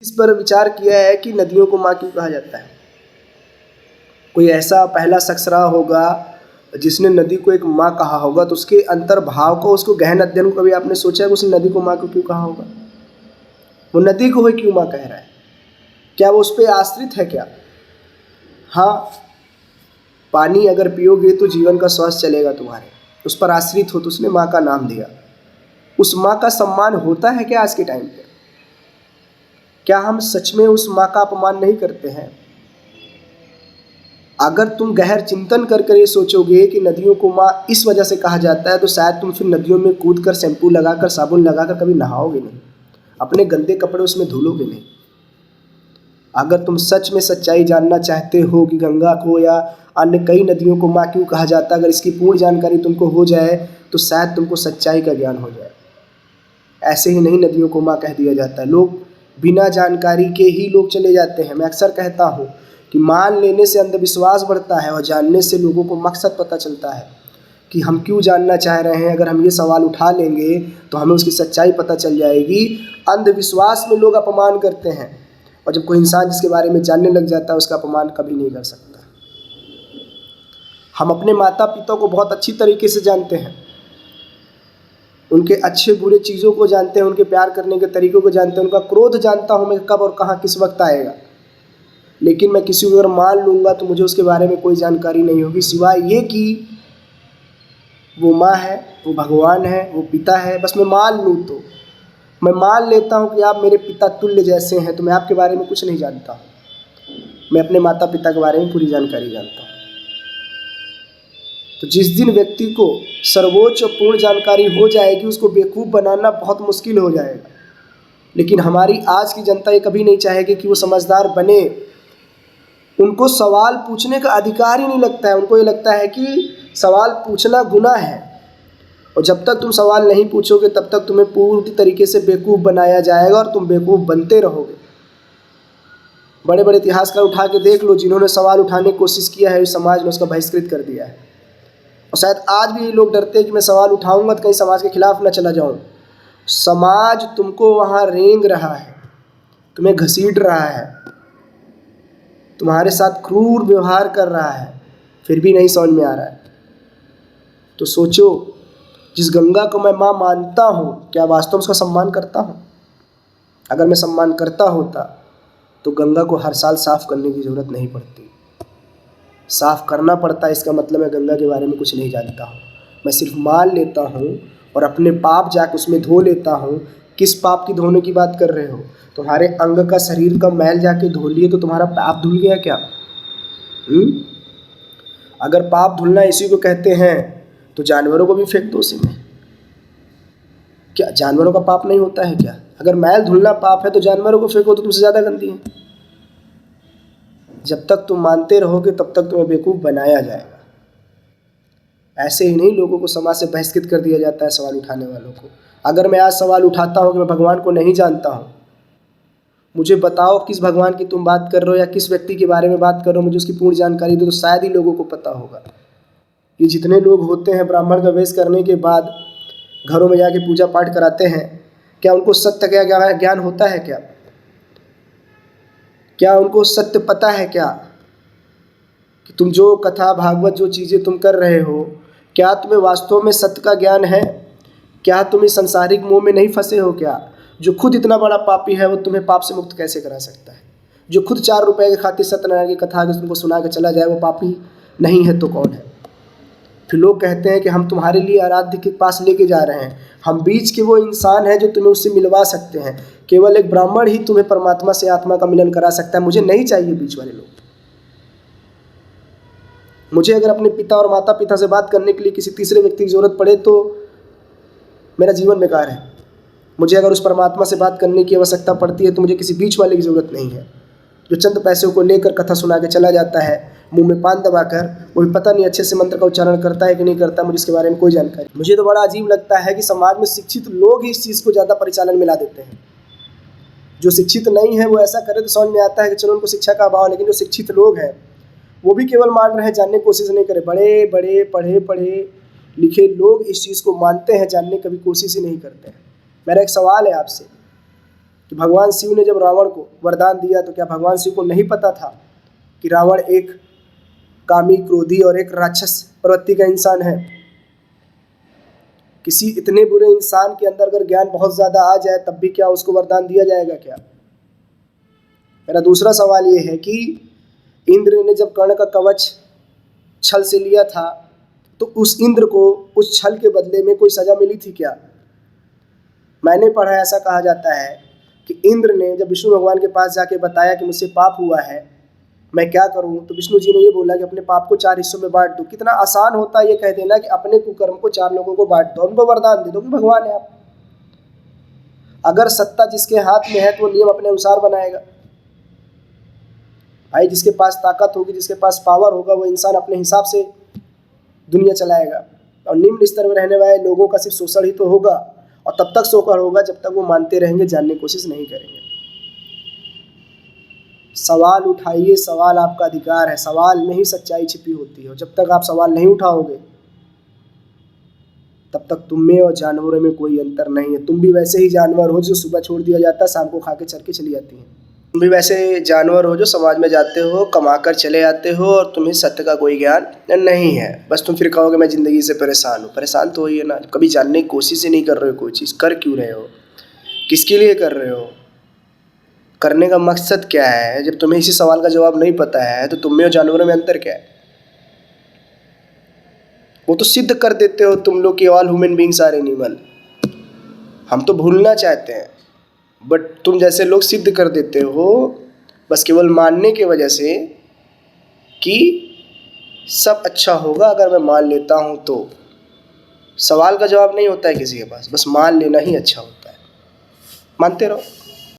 इस पर विचार किया है कि नदियों को माँ क्यों कहा जाता है। कोई ऐसा पहला शख्स रहा होगा जिसने नदी को एक माँ कहा होगा, तो उसके अंतर्भाव को, उसको गहन अध्ययन को कभी आपने सोचा है कि उसने नदी को माँ को क्यों कहा होगा? वो नदी को ही क्यों माँ कह रहा है? क्या वो उस पर आश्रित है क्या? हाँ, पानी अगर पियोगे तो जीवन का श्वास चलेगा तुम्हारे, उस पर आश्रित हो तो उसने माँ का नाम दिया। उस माँ का सम्मान होता है क्या आज के टाइम पे? क्या हम सच में उस माँ का अपमान नहीं करते हैं? अगर तुम गहर चिंतन कर कर ये सोचोगे कि नदियों को माँ इस वजह से कहा जाता है, तो शायद तुम फिर नदियों में कूद कर, शैम्पू लगाकर, साबुन लगाकर कभी नहाओगे नहीं, अपने गंदे कपड़े उसमें धुलोगे नहीं। अगर तुम सच में सच्चाई जानना चाहते हो कि गंगा को या अन्य कई नदियों को माँ क्यों कहा जाता है, अगर इसकी पूर्ण जानकारी तुमको हो जाए तो शायद तुमको सच्चाई का ज्ञान हो जाए। ऐसे ही नहीं नदियों को माँ कह दिया जाता है। लोग बिना जानकारी के ही लोग चले जाते हैं। मैं अक्सर कहता हूँ कि मान लेने से अंधविश्वास बढ़ता है और जानने से लोगों को मकसद पता चलता है कि हम क्यों जानना चाह रहे हैं। अगर हम ये सवाल उठा लेंगे तो हमें उसकी सच्चाई पता चल जाएगी। अंधविश्वास में लोग अपमान करते हैं, और जब कोई इंसान जिसके बारे में जानने लग जाता है उसका अपमान कभी नहीं कर सकता। हम अपने माता पिता को बहुत अच्छी तरीके से जानते हैं, उनके अच्छे बुरे चीज़ों को जानते हैं, उनके प्यार करने के तरीक़ों को जानते हैं, उनका क्रोध जानता हूँ मैं कब और कहाँ किस वक्त आएगा। लेकिन मैं किसी को अगर मान लूँगा तो मुझे उसके बारे में कोई जानकारी नहीं होगी, सिवाय ये कि वो माँ है, वो भगवान है, वो पिता है। बस मैं मान लूँ तो मैं मान लेता हूँ कि आप मेरे पिता तुल्य जैसे हैं, तो मैं आपके बारे में कुछ नहीं जानता हूँ। मैं अपने माता पिता के बारे में पूरी जानकारी जानता हूँ। तो जिस दिन व्यक्ति को सर्वोच्च और पूर्ण जानकारी हो जाएगी, उसको बेवकूफ़ बनाना बहुत मुश्किल हो जाएगा। लेकिन हमारी आज की जनता ये कभी नहीं चाहेगी कि वो समझदार बने। उनको सवाल पूछने का अधिकार ही नहीं लगता है। उनको ये लगता है कि सवाल पूछना गुनाह है, और जब तक तुम सवाल नहीं पूछोगे तब तक तुम्हें पूरी तरीके से बेवकूफ़ बनाया जाएगा और तुम बेवकूफ़ बनते रहोगे। बड़े बड़े इतिहासकार उठा के देख लो, जिन्होंने सवाल उठाने की कोशिश किया है, समाज ने उसका बहिष्कृत कर दिया है। और शायद आज भी ये लोग डरते हैं कि मैं सवाल उठाऊंगा तो कहीं समाज के खिलाफ न चला जाऊं। समाज तुमको वहाँ रेंग रहा है, तुम्हें घसीट रहा है, तुम्हारे साथ क्रूर व्यवहार कर रहा है, फिर भी नहीं समझ में आ रहा है। तो सोचो, जिस गंगा को मैं माँ मानता हूँ, क्या वास्तव में उसका सम्मान करता हूँ? अगर मैं सम्मान करता होता तो गंगा को हर साल साफ़ करने की ज़रूरत नहीं पड़ती। साफ़ करना पड़ता है, इसका मतलब मैं गंगा के बारे में कुछ नहीं जानता हूँ। मैं सिर्फ मान लेता हूँ और अपने पाप जाकर उसमें धो लेता हूँ। किस पाप की धोने की बात कर रहे हो? तुम्हारे अंग का, शरीर का मैल जाके धो लिए तो तुम्हारा पाप धुल गया क्या? अगर पाप धुलना इसी को कहते हैं तो जानवरों को भी फेंक दो उसी में। क्या जानवरों का पाप नहीं होता है क्या? अगर मैल धुलना पाप है तो जानवरों को फेंको तो तुमसे ज़्यादा गंदी है। जब तक तुम मानते रहोगे तब तक तुम्हें बेवकूफ़ बनाया जाएगा। ऐसे ही नहीं लोगों को समाज से बहिष्कृत कर दिया जाता है, सवाल उठाने वालों को। अगर मैं आज सवाल उठाता हूँ कि मैं भगवान को नहीं जानता हूँ, मुझे बताओ किस भगवान की तुम बात कर रहे हो या किस व्यक्ति के बारे में बात कर रहे हो, मुझे उसकी पूर्ण जानकारी दो, तो शायद ही लोगों को पता होगा। ये जितने लोग होते हैं ब्राह्मण का वेश करने के बाद घरों में जाके पूजा पाठ कराते हैं, क्या उनको सत्य का ज्ञान होता है क्या? क्या उनको सत्य पता है क्या कि तुम जो कथा भागवत जो चीज़ें तुम कर रहे हो, क्या तुम्हें वास्तव में सत्य का ज्ञान है? क्या तुम इस संसारिक मोह में नहीं फंसे हो क्या? जो खुद इतना बड़ा पापी है वो तुम्हें पाप से मुक्त कैसे करा सकता है? जो खुद 4 रुपए के खातिर सत्यनारायण की कथा अगर तुमको सुना के चला जाए, वो पापी नहीं है तो कौन है? फिर लोग कहते हैं कि हम तुम्हारे लिए आराध्य के पास लेके जा रहे हैं। हम बीच के वो इंसान हैं जो तुम्हें उससे मिलवा सकते हैं। केवल एक ब्राह्मण ही तुम्हें परमात्मा से आत्मा का मिलन करा सकता है। मुझे नहीं चाहिए बीच वाले लोग। मुझे अगर अपने पिता और माता पिता से बात करने के लिए किसी तीसरे व्यक्ति की ज़रूरत पड़े तो मेरा जीवन बेकार है। मुझे अगर उस परमात्मा से बात करने की आवश्यकता पड़ती है तो मुझे किसी बीच वाले की ज़रूरत नहीं है, जो चंद पैसों को लेकर कथा सुना के चला जाता है मुंह में पान दबाकर। वो भी पता नहीं अच्छे से मंत्र का उच्चारण करता है कि नहीं करता, मुझे इसके बारे में कोई जानकारी। मुझे तो बड़ा अजीब लगता है कि समाज में शिक्षित लोग ही इस चीज़ को ज़्यादा परिचालन में ला देते हैं। जो शिक्षित नहीं है वो ऐसा करे तो समझ में आता है कि चलो उनको शिक्षा का अभाव, लेकिन जो शिक्षित लोग हैं वो भी केवल मान रहे हैं, जानने की कोशिश नहीं करे। बड़े बड़े पढ़े लिखे लोग इस चीज़ को मानते हैं, जानने की कभी कोशिश ही नहीं करते हैं। मेरा एक सवाल है आपसे, कि भगवान शिव ने जब रावण को वरदान दिया तो क्या भगवान शिव को नहीं पता था कि रावण एक कामी, क्रोधी और एक राक्षस प्रवृत्ति का इंसान है? किसी इतने बुरे इंसान के अंदर अगर ज्ञान बहुत ज़्यादा आ जाए तब भी क्या उसको वरदान दिया जाएगा क्या? मेरा दूसरा सवाल ये है कि इंद्र ने जब कर्ण का कवच छल से लिया था तो उस इंद्र को उस छल के बदले में कोई सज़ा मिली थी क्या? मैंने पढ़ा, ऐसा कहा जाता है कि इंद्र ने जब विष्णु भगवान के पास जाके बताया कि मुझसे पाप हुआ है, मैं क्या करूं, तो विष्णु जी ने ये बोला कि अपने पाप को 4 हिस्सों में बांट दो। कितना आसान होता है ये कह देना कि अपने कुकर्म को 4 लोगों को बांट दो, उनको वरदान दे दो कि भगवान है आप। अगर सत्ता जिसके हाथ में है तो वो नियम अपने अनुसार बनाएगा। भाई जिसके पास ताकत होगी, जिसके पास पावर होगा, वो इंसान अपने हिसाब से दुनिया चलाएगा। और निम्न स्तर में रहने वाले लोगों का सिर्फ शोषण ही तो होगा, और तब तक शोषण होगा जब तक वो मानते रहेंगे, जानने की कोशिश नहीं करेंगे। सवाल उठाइए, सवाल आपका अधिकार है, सवाल में ही सच्चाई छिपी होती है। और जब तक आप सवाल नहीं उठाओगे तब तक तुम में और जानवरों में कोई अंतर नहीं है। तुम भी वैसे ही जानवर हो जो सुबह छोड़ दिया जाता है, शाम को खा के चल के चली जाती है। तुम भी वैसे जानवर हो जो समाज में जाते हो, कमा कर चले आते हो, और तुम्हें सत्य का कोई ज्ञान नहीं है। बस तुम फिर कहोगे मैं ज़िंदगी से परेशान हूँ। परेशान तो होइए ना, कभी जानने की कोशिश ही नहीं कर रहे हो। कोई चीज़ कर क्यों रहे हो? किसके लिए कर रहे हो? करने का मकसद क्या है? जब तुम्हें इसी सवाल का जवाब नहीं पता है तो तुम में और जानवरों में अंतर क्या है? वो तो सिद्ध कर देते हो तुम लोग कि all human beings are animal. हम तो भूलना चाहते हैं, बट तुम जैसे लोग सिद्ध कर देते हो बस केवल मानने की वजह से कि सब अच्छा होगा अगर मैं मान लेता हूँ तो। सवाल का जवाब नहीं होता है किसी के पास, बस मान लेना ही अच्छा होता है। मानते रहो।